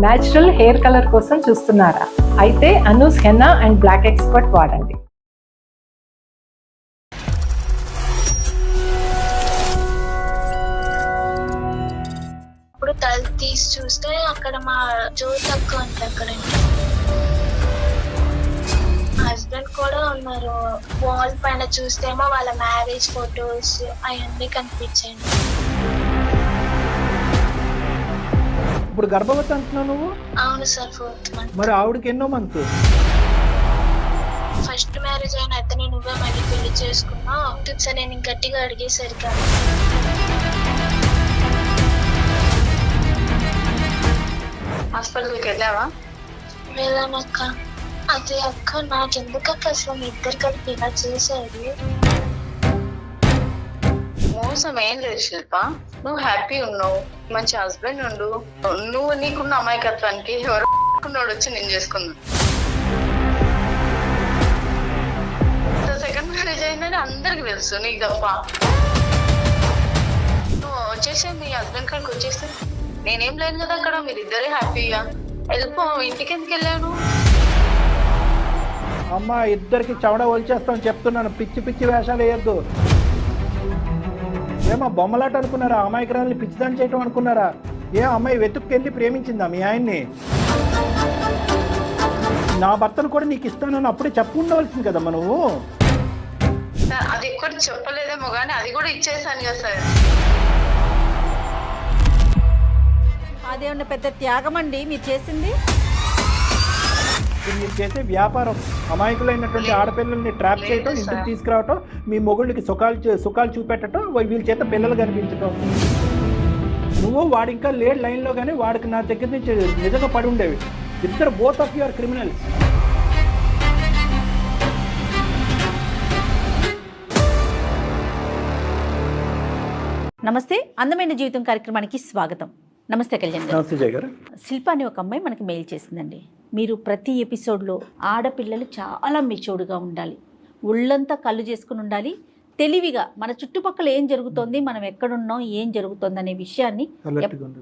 Natural hair colour కోసం చూస్తున్నారా? అయితే Anoos henna and black expert వాడండి. ఇప్పుడు తల తీసి చూస్తే అక్కడ మా జ్యోతి అక్క ఉంది. అక్కడ హస్బెండ్ కూడా ఉన్నారు. వాల్ పైన చూస్తేమో వాళ్ళ మ్యారేజ్ ఫొటోస్ అవన్నీ కనిపించాయి. ఇప్పుడు గర్భవతి అంటున్నావు నువ్వు? అవును సార్, 4th month. మరి ఆవిడకి ఎన్నో మంత్? ఫస్ట్ మ్యారేజ్ అయిన అతనే నువ్వే మళ్ళీ పెళ్లి చేసుకున్నావు టిప్స్ నేను గట్టిగా అడిగేసరికి హాస్పిటల్కి వెళ్ళావా? వెళ్ళానక్క. అదే అక్క, నాకెందుకు అక్క అసలు మీ ఇద్దరు కలిపి ఇలా చేశారు? మోసం ఏం లేదు శిల్ప, నువ్వు హ్యాపీ ఉన్నావు, మంచి హస్బెండ్ ఉండు. నువ్వు నీకున్న అమాయకత్వానికి ఎవరు వచ్చి నేను చేసుకున్నాను. సెకండ్ మ్యారేజ్ అయిందని అందరికి తెలుసు, నీకు తప్ప. నువ్వు వచ్చేసి మీ హస్బెండ్ కాడికి వచ్చేస్తే నేనేం లేను కదా అక్కడ, మీరిద్దరే హ్యాపీగా వెళ్ళిపో. ఇంటికి ఎందుకు వెళ్ళాను? అమ్మ, ఇద్దరికి చవడ వచ్చేస్తామని చెప్తున్నాను. పిచ్చి పిచ్చి వేషాలు వేయద్దు. ఏమో బొమ్మలాట అనుకున్నారా? అమాయకురాల్ని పిచ్చిదాన్ని చేయటం అనుకున్నారా? ఏ అమ్మాయి వెతుక్కెళ్ళి ప్రేమించిందా మీ ఆయన్ని? నా భర్తను కూడా నీకు ఇస్తానని అప్పుడే చెప్పు ఉండవలసింది కదమ్మా నువ్వు. అది కూడా చెప్పలేదేమో కానీ అది కూడా ఇచ్చేసాను కదా సార్. అదేమన్నా పెద్ద త్యాగం అండి మీరు చేసింది? మీరు చేసే వ్యాపారం అమాయకులైనటువంటి ఆడపిల్లల్ని ట్రాప్ చేయటం, ఇంటికి తీసుకురావటం, మీ మొగుళ్ళకి సుఖాలు చూపెట్టడం, వీళ్ళ చేత పిల్లలు కనిపించటం. నువ్వు వాడు ఇంకా లేడు లైన్లో, కానీ వాడికి నా దగ్గర నుంచి నిజంగా పడి ఉండేవి. ఇద్దరు బోత్ ఆఫ్ యువర్ క్రిమినల్స్. నమస్తే, అందమైన జీవితం కార్యక్రమానికి స్వాగతం. నమస్తే కళ్యాణ్ గారు. నమస్తే జయ గారు. శిల్ప అనే ఒక అమ్మాయి మనకి మెయిల్ చేసిందండి. మీరు ప్రతి ఎపిసోడ్లో ఆడపిల్లలు చాలా మెచ్యూర్డ్గా ఉండాలి, ఒళ్ళంతా కళ్ళు చేసుకుని ఉండాలి, తెలివిగా మన చుట్టుపక్కల ఏం జరుగుతోంది, మనం ఎక్కడున్నాం, ఏం జరుగుతుంది అనే విషయాన్ని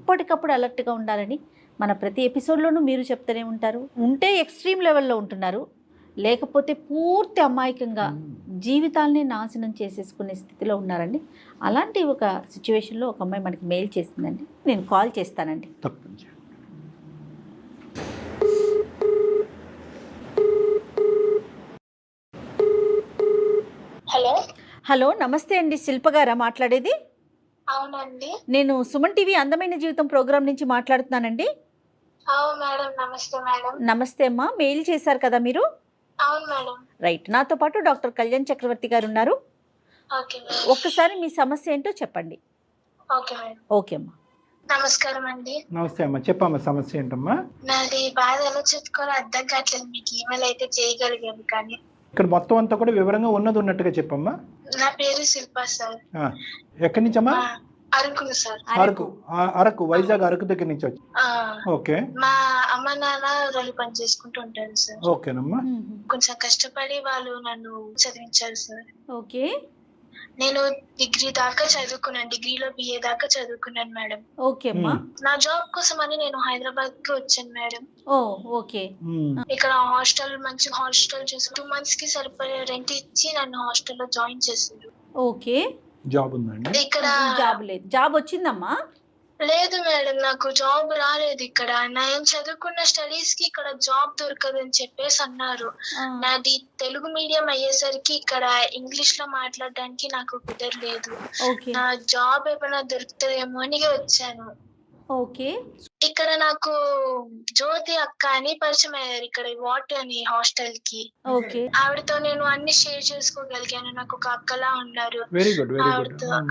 ఎప్పటికప్పుడు అలర్ట్గా ఉండాలని మన ప్రతి ఎపిసోడ్లోనూ మీరు చెప్తూనే ఉంటారు. ఉంటే ఎక్స్ట్రీమ్ లెవెల్లో ఉంటున్నారు, లేకపోతే పూర్తి అమాయకంగా జీవితాలనే నాశనం చేసేసుకునే స్థితిలో ఉన్నారండి. అలాంటి ఒక సిచ్యువేషన్లో ఒక అమ్మాయి మనకి మెయిల్ చేసిందండి. నేను కాల్ చేస్తానండి. హలో హలో, నమస్తే అండి. శిల్ప గారా మాట్లాడేది? అవునండి. నేను సుమన్ టీవీ అందమైన జీవితం ప్రోగ్రాం నుంచి మాట్లాడుతున్నానండి. అవును మేడం. నమస్తే మేడం. నమస్తే అమ్మా, మెయిల్ చేశారు కదా మీరు? అవును మేడం. రైట్, నాతో పాటు డాక్టర్ కళ్యాణ్ చక్రవర్తి గారు ఉన్నారు. Okay madam. ఒక్కసారి మీ సమస్య ఏంటో చెప్పండి. Okay madam. ఓకే అమ్మా. నమస్కారం అండి. నమస్తే అమ్మా, చెప్పమ్మా సమస్య ఏంటమ్మా? నాది బాధ ఎలా చెప్పుకోవాలో అర్థం కావట్లేదు. మీకు ఈమెయిల్ అయితే చేయగలిగాను, కానీ ఇక్కడ మొత్తం అంతా కూడా వివరంగా ఉన్నట్టుగా చెప్పమ్మా. నా పేరు శిల్ప సార్. ఎక్కడి నుంచమ్మా? అరకులు సార్. అరకు, వైజాగ్ అరకు దగ్గర నుంచి వచ్చి. ఓకే. మా అమ్మ నాన్న రోజు పని చేసుకుంటూ ఉంటారు సార్. ఓకేనమ్మా. కొంచెం కష్టపడి వాళ్ళు నన్ను చదివించారు సార్. ఓకే. నేను డిగ్రీ దాకా చదువుకున్నాను, డిగ్రీలో BA దాకా చదువుకున్నాను మేడం. ఓకే అమ్మా. నా జాబ్ కోసం అని నేను హైదరాబాద్ కి వచ్చాను మేడం. ఓ ఓకే. ఇక్కడ మంచి హాస్టల్ చూసి 2 months కి సరిపడే రెంట్ ఇచ్చి నన్ను హాస్టల్లో జాయిన్ చేశారు. ఓకే. జాబ్ ఉందండి ఇక్కడ? జాబ్ లేదు. జాబ్ వచ్చిందమ్మా? లేదు మేడం, నాకు జాబ్ రాలేదు ఇక్కడ. నేను చదువుకున్న స్టడీస్ కి ఇక్కడ జాబ్ దొరకదని చెప్పేసి అన్నారు. నాది తెలుగు మీడియం అయ్యేసరికి ఇక్కడ ఇంగ్లీష్ లో మాట్లాడడానికి నాకు కుదరలేదు. నా జాబ్ ఏమైనా దొరుకుతుందేమో అని వచ్చాను. ఓకే. ఇక్కడ నాకు జ్యోతి అక్క అని పరిచయం అయ్యారు, ఇక్కడ వాట్ అని హాస్టల్ కి. ఓకే. ఆవిడతో నేను అన్ని షేర్ చేసుకోగలిగాను. నాకు ఒక అక్కలా ఉన్నారు.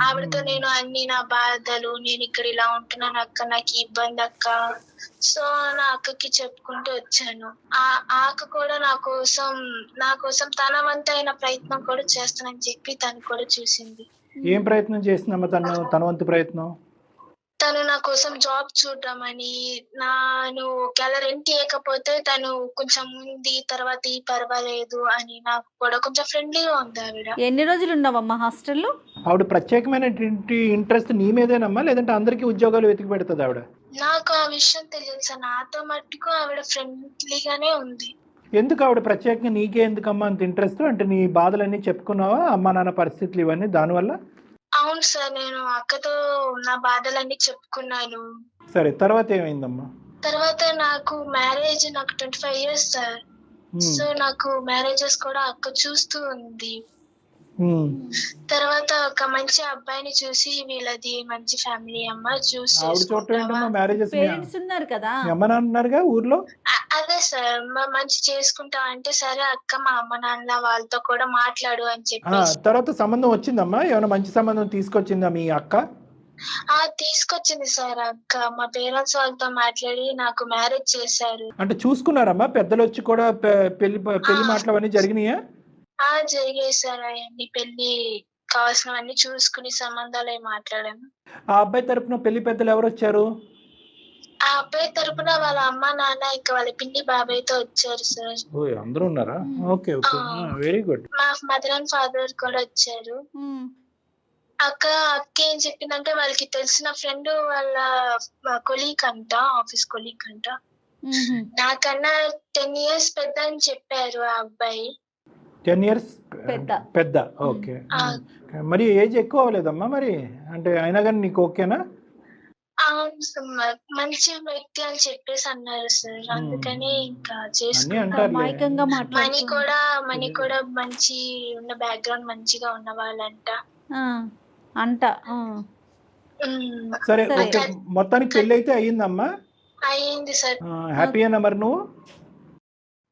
ఆవిడతో నేను అన్ని నా బాధలు, నేను ఇక్కడ ఇలా ఉంటున్నాను అక్క, నాకు ఇబ్బంది అక్క, సో నా అక్కకి చెప్పుకుంటూ వచ్చాను. ఆ అక్క కూడా నా కోసం తన వంతైన ప్రయత్నం కూడా చేస్తానని చెప్పి తను కూడా చూసింది. ఏం ప్రయత్నం చేసిందమ్మా తన వంతు ప్రయత్నం? తను నా కోసం జాబ్ చూడమని, నేను ఒకవేళ రెంట్ ఇవ్వకపోతే తను కొంచెం ఉంది, తర్వాత పర్వాలేదు అని నాకు కూడా కొంచెం ఫ్రెండ్లీగా ఉంది ఆవిడ. ఎన్ని రోజులు ఉన్నావమ్మా హాస్టల్లో? ఆవిడ ప్రత్యేకమైన ఇంట్రెస్ట్ నీ మీదేనమ్మా, లేదంటే అందరికీ ఉద్యోగాలు వెతికి పెడుతుంది ఆవిడ? నాకు ఆ విషయం తెలియదు సార్. నాతో మట్టుకు ఆవిడ ఫ్రెండ్లీగానే ఉంది. ఎందుకు ఆవిడ ప్రత్యేకంగా నీకే ఎందుకమ్మా అంత ఇంట్రెస్ట్? అంటే నీ బాధలన్నీ చెప్పుకున్నావా, అమ్మా నాన్న పరిస్థితులు ఇవన్నీ దానివల్ల? అవును సార్, నేను అక్కతో నా బాధలన్నీ చెప్పుకున్నాను. సరే, తర్వాత ఏమైందమ్మా? తర్వాత నాకు 25 years సార్. సో నాకు మ్యారేజెస్ కూడా అక్క చూస్తూ ఉంది. తర్వాత ఒక మంచి అబ్బాయిని చూసి, వీళ్ళది మంచి ఫ్యామిలీ అమ్మ, చూసి ఆవిడ చూడటం ఏంటమ్మా? మ్యారేజెస్ పేరెంట్స్ ఉన్నారు కదా, అమ్మ నాన్న ఉన్నారుగా ఊర్లో. అదే సార్, మంచి చేసుకుంటా అంటే సరే అక్క మా అమ్మ నాన్న వాళ్ళతో కూడా మాట్లాడు అని చెప్పేసి. తర్వాత సంబంధం వచ్చిందమ్మా? ఏమైనా మంచి సంబంధం తీసుకొచ్చిందా మీ అక్క? తీసుకొచ్చింది సార్ అక్క. మా పేరెంట్స్ వాళ్ళతో మాట్లాడి నాకు మ్యారేజ్ చేశారు. అంటే చూసుకున్నారమ్మా పెద్దలు వచ్చి కూడా? పెళ్లి మాటలు అవన్నీ జరిగినాయా? జరిగాయి సార్. అవన్నీ పెళ్లి కావాల్సినవన్నీ చూసుకుని సంబంధాలు అవి మాట్లాడాము. ఆ అబ్బాయి తరపున పెళ్లి పెద్దలు ఎవరు వచ్చారు? ఆ అబ్బాయి తరపున వాళ్ళ అమ్మ నాన్న ఇంకా వాళ్ళ పిన్ని బాబాయ్తో వచ్చారు సార్. అందరూ ఉన్నారా? Okay okay, very good. మా మదర్ అండ్ ఫాదర్ కూడా వచ్చారు. అక్క ఏం చెప్పిందంటే, వాళ్ళకి తెలిసిన ఫ్రెండ్ వాళ్ళ కొలీగ్ అంట, ఆఫీస్ కొలీగ్ అంట. నాకన్నా 10 years పెద్ద అని చెప్పారు ఆ అబ్బాయి. 10 years పెద్ద. ఓకే, మరి ఏజ్ ఎక్కువ అవ్వలేదమ్మా మరి? అంటే అయినా కానీ నీకు ఓకేనా? మంచి వ్యక్తి అని చెప్పేసి అన్నారు సార్. అందుకని ఇంకా చేసుకున్నాం. మనీ కూడా మంచి ఉన్న బ్యాక్గ్రౌండ్ మంచిగా ఉన్న వాళ్ళంట అంట. సరే, మొత్తానికి పెళ్లి అయితే అయ్యిందమ్మా? అయ్యింది సార్. హ్యాపీ అన్నా మరి నువ్వు?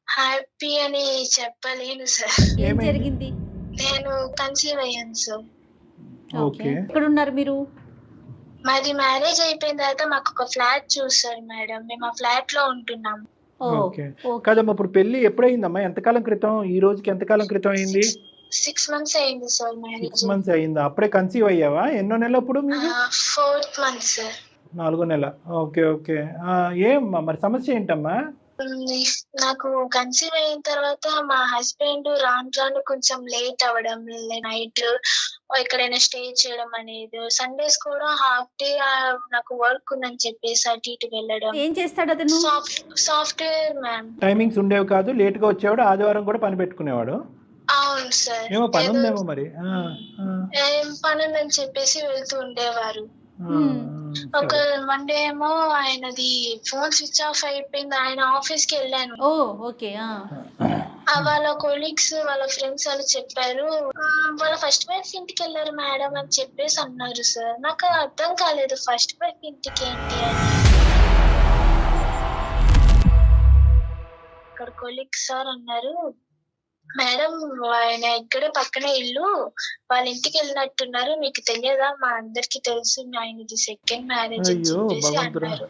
హ్యాపీ అని చెప్పలేను సార్. ఏం జరిగింది? నేను కన్సీవ్ అయ్యాను సార్. ఓకే, ఎక్కడ ఉన్నారు మీరు? మాది మ్యారేజ్ అయిపోయిన తర్వాత మాకు ఒక ఫ్లాట్ చూసారు మేడం. మేము ఆ ఫ్లాట్ లో ఉంటున్నాము. ఓకే కదమ్మా, ఇప్పుడు పెళ్లి ఎప్పుడైందమ్మా? ఎంతకాలం క్రితం? ఈ రోజుకి ఎంతకాలం క్రితం అయింది? 6 months అయింది సార్ మ్యారేజ్. 6 months అయిందా? అప్పుడే కన్సీవ్ అయ్యావా? ఎన్నో నెల అప్పుడు మీకు? 4th month sir. 4వ నెల. ఓకే ఓకే, ఏమ్మా మరి సమస్య ఏంటమ్మా? నాకు కన్సీవ్ అయిన తర్వాత మా హస్బెండ్ రాను కొంచెం లేట్ అవ్వడం, నైట్ ఎక్కడైనా స్టే చేయడం అనేది, సండేస్ కూడా హాఫ్ డే నాకు వర్క్ ఉందని చెప్పేసి అటు ఇటు వెళ్ళడం. ఏం చేస్తాడు అతను? Software ma'am. టైమింగ్స్ ఉండేవి కాదు, లేట్ గా వచ్చేవాడు, ఆదివారం కూడా పని పెట్టుకునేవాడు. అవును సార్. ఏమో పని ఉందేమో మరి. ఏం పని ఉందని చెప్పేసి వెళ్తూ ఉండేవారు. ఒక మండే ఏమో ఆయనది ఫోన్ స్విచ్ ఆఫ్ అయిపోయింది, ఆయన ఆఫీస్ కి వెళ్ళాను. ఓకే. వాళ్ళ కొలీగ్స్ వాళ్ళ ఫ్రెండ్స్ వాళ్ళు చెప్పారు, వాళ్ళ ఫస్ట్ వైఫ్ ఇంటికి వెళ్ళారు మేడం అని చెప్పేసి అన్నారు సార్. నాకు అర్థం కాలేదు ఫస్ట్ వైఫ్ ఇంటికి ఏంటి అని. అక్కడ కొలీగ్స్ సార్ అన్నారు, మేడం ఆయన ఇక్కడే పక్కనే ఇల్లు, వాళ్ళ ఇంటికి వెళ్ళినట్టున్నారు, మీకు తెలియదా? మా అందరికి తెలుసు, ఆయనది సెకండ్ మ్యారేజ్ అని చెప్పేసి అన్నారు.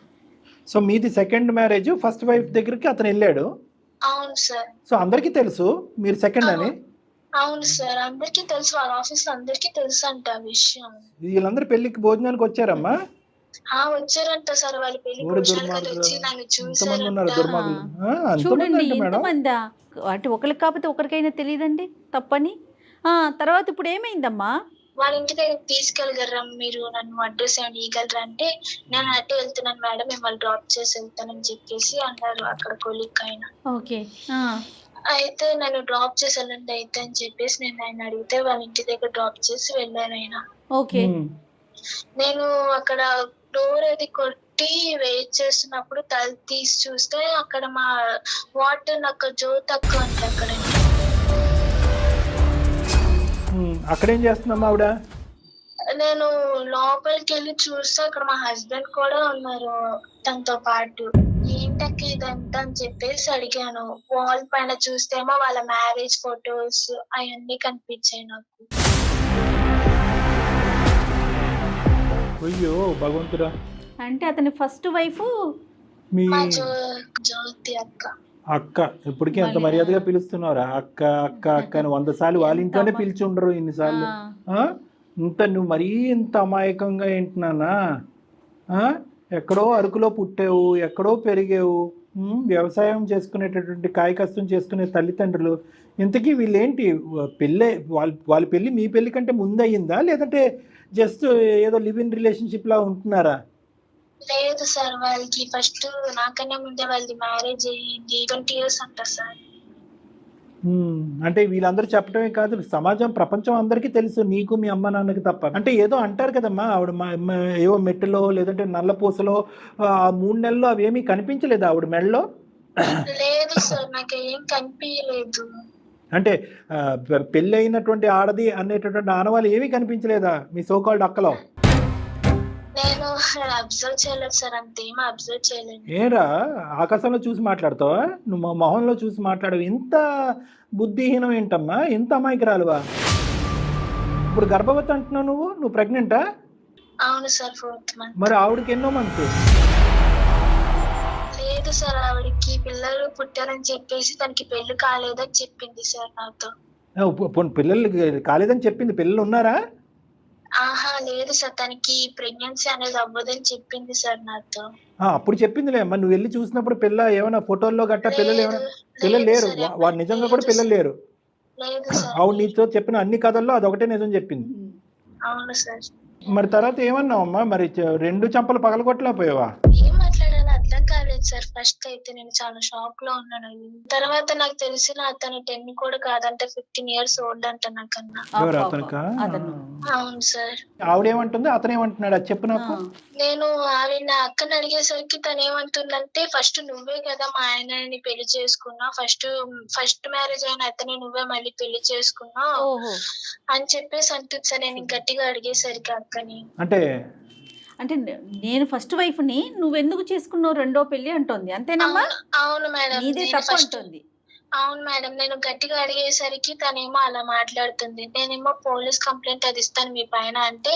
సో మీది సెకండ్ మ్యారేజ్, ఫస్ట్ వైఫ్ దగ్గరికి అతను వెళ్ళాడు? అవును సార్. సో అందరికి తెలుసు మీరు సెకండ్ అని? అవును సార్, అందరికి తెలుసు, వాళ్ళ ఆఫీస్ లో అందరికి తెలుసు అంట ఆ విషయం. వీళ్ళందరూ పెళ్లికి భోజనానికి వచ్చారమ్మా? వచ్చారంట సార్. వాళ్ళ పెళ్లి వచ్చి నన్ను చూసారంట. చూడండి ఎంతమందా, అంటే ఒకరికి కాకపోతే ఒకరికైనా తెలియదండి తప్పని. తర్వాత ఇప్పుడు ఏమైందమ్మా? వాళ్ళ ఇంటి దగ్గర తీసుకెళ్ళగలరా మీరు, నన్ను అడ్రస్ ఏమైనా ఇవ్వగలరా అంటే, నేను అట్టే వెళ్తున్నాను మేడం, మిమ్మల్ని డ్రాప్ చేసి వెళ్తానని చెప్పేసి అన్నారు అక్కడ కొలీగ్ ఆయన. ఓకే. అయితే నన్ను డ్రాప్ చేసి వెళ్ళండి అయితే అని చెప్పేసి నేను ఆయన అడిగితే వాళ్ళ ఇంటి దగ్గర డ్రాప్ చేసి వెళ్ళారు ఆయన. ఓకే. నేను అక్కడ డోర్ అది కొట్టి వెయిట్ చేస్తున్నప్పుడు తల తీసి చూస్తే అక్కడ మా వాటర్ నాకు జ్యోతక్క అంటే అక్కడేం చేస్తున్నామా ఆవిడ? నేను లోపలికి వెళ్ళి చూస్తే అక్కడ మా హస్బెండ్ కూడా ఉన్నారు తనతో పాటు. ఏంటక్క ఇదంతా అని చెప్పేసి అడిగాను. వాల్ పైన చూస్తేమో వాళ్ళ మ్యారేజ్ ఫొటోస్ అవన్నీ కనిపించాయి నాకు. అయ్యో భగవంతుడా. అంటే అతని ఫస్ట్ వైఫ్ మీ జ్యోతి అక్క. అక్క ఇప్పటికీ అంత మర్యాదగా పిలుస్తున్నారా? అక్క అక్క అక్క అని 100 సార్లు వాళ్ళ ఇంట్లోనే పిలిచి ఉండరు ఇన్నిసార్లు. ఇంత నువ్వు మరీ ఇంత అమాయకంగా ఏంటున్నానా? ఎక్కడో అరకులో పుట్టావు, ఎక్కడో పెరిగావు, వ్యవసాయం చేసుకునేటటువంటి కాయ కష్టం చేసుకునే తల్లిదండ్రులు. ఇంతకీ వీళ్ళేంటి పెళ్ళే వాళ్ళ పెళ్ళి మీ పెళ్ళి కంటే ముందు అయ్యిందా, లేదంటే జస్ట్ ఏదో లివ్ ఇన్ రిలేషన్షిప్ లా ఉంటున్నారా? లేదు సార్, వాళ్ళకి ఫస్ట్ నాకన్నా ముందే వాళ్ళది మ్యారేజ్ అయ్యింది. 20 years అంట సార్. అంటే వీళ్ళందరూ చెప్పడమే కాదు, సమాజం ప్రపంచం అందరికీ తెలుసు, నీకు మీ అమ్మ నాన్నకి తప్ప. అంటే ఏదో అంటారు కదమ్మా, ఆవిడ ఏవో మెట్టులో లేదంటే నల్లపూసలో 3 నెలల్లో అవేమీ కనిపించలేదు ఆవిడ మెడలో. లేదు సార్, నాకు ఏం కనిపించలేదు. అంటే పెళ్ళి అయినటువంటి ఆడది అనేటటువంటి ఆనవాళ్ళు ఏమీ కనిపించలేదా మీ సోకాల్డ్ అక్కలో? నేను అబ్జర్వ్ చేయలేదు సార్, అంతేం అబ్జర్వ్ చేయలేదు. ఏరా ఆకాశంలో చూసి మాట్లాడతావా? నువ్వు మా మొహంలో చూసి మాట్లాడవు. ఇంత బుద్ధిహీనం ఏంటమ్మా, ఇంత అమాయకురాలువా? ఇప్పుడు గర్భవతి అంటున్నావు, నువ్వు ప్రెగ్నెంటా? అవును సార్, 4th month. మరి ఆవిడకి ఎన్నో మంత్? లేదు సార్, ఆవిడకి పిల్లలు పుట్టారని చెప్పేసి తనకి పెళ్లి కాలేదని చెప్పింది సార్ నాతో. పిల్లలు కాలేదని చెప్పింది, పిల్లలు ఉన్నారా? ఆహా లేదు సార్, తనకి ప్రెగ్నెన్సీ అనేది అవ్వదని చెప్పింది సార్ నాతో. అప్పుడు చెప్పిందిలే అమ్మా, నువ్వు వెళ్ళి చూసినప్పుడు పిల్ల ఏమైనా ఫోటోల్లో గట్టా పిల్లలు ఏమైనా? పిల్లలు లేరు, వాడు నిజంగా కూడా పిల్లలు లేరు. లేదు సార్. ఆవిడ నీతో చెప్పిన అన్ని కథల్లో అదొకటే నిజం చెప్పింది. అవును సార్. మరి తర్వాత ఏమన్నావమ్మా? మరి 2 చంపలు పగలగొట్టలేకపోయావా? ఏం మాట్లాడాలో అర్థం కాలేదు సార్. ఫస్ట్ అయితే నేను చాలా షాక్ లో ఉన్నాను. తర్వాత నాకు తెలిసిన అతను 10 కూడా కాదంట, 15 years ఓల్డ్ అంట నాకన్నా. ఎవరు అతనికా? అవును సార్. ఆవిడేమంటుంది, అతనేమంటున్నాడు అది చెప్పు నాకు. నేను ఆవిడ నా అక్కని అడిగేసరికి తను ఏమంటుందంటే, ఫస్ట్ నువ్వే కదా మా ఆయనని పెళ్లి చేసుకున్నావు, ఫస్ట్ మ్యారేజ్ అయిన అతని నువ్వే మళ్ళీ పెళ్లి చేసుకున్నావు అని చెప్పేసి అంటుంది సార్. నేను గట్టిగా అడిగేసరికి అక్కని, అంటే నేను ఫస్ట్ వైఫ్ ని నువ్వెందుకు చేసుకున్నావు రెండో పెళ్లి అంటోంది, అంతేనమ్మా? అవును మేడం, నీదే తప్పు అంటుంది. అవును మేడం, నేను గట్టిగా అడిగేసరికి తనేమో అలా మాట్లాడుతుంది. నేనేమో పోలీస్ కంప్లైంట్ అది ఇస్తాను మీ పైన అంటే,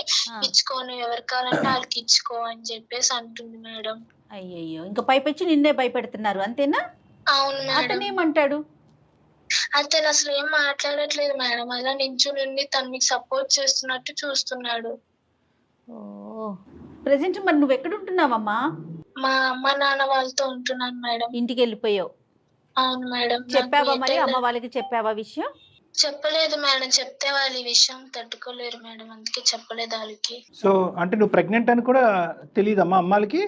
ఇచ్చుకోను, ఎవరు కావాలంటే వాళ్ళకి ఇచ్చుకో అని చెప్పేసి అంటుంది మేడం. అయ్యయ్యో, ఇంకా పైపెచ్చి నిన్నే భయపెడుతున్నారు అంతేనా? అవును మేడం. అతనేమంటాడు? అతను అసలు ఏం మాట్లాడట్లేదు మేడం, అలా నించుని తను మీకు సపోర్ట్ చేస్తున్నట్టు చూస్తున్నాడు. ప్రెసెంట్ మరి నువ్వు ఎక్కడ ఉంటున్నావమ్మా? మా అమ్మ నాన్న వాళ్ళతో ఉంటున్నాను మేడం. ఇంటికి వెళ్ళిపోయావు? అవును మేడం. చెప్పావా మరి అమ్మ వాళ్ళకి? చెప్పావా విషయం? చెప్పలేదు మేడం, చెప్తే వాళ్ళు ఈ విషయం తట్టుకోలేరు మేడం, అందుకే చెప్పలేదు వాళ్ళకి. సో అంటే నువ్వు ప్రెగ్నెంట్ అని కూడా తెలియదమ్మా అమ్మాలకి?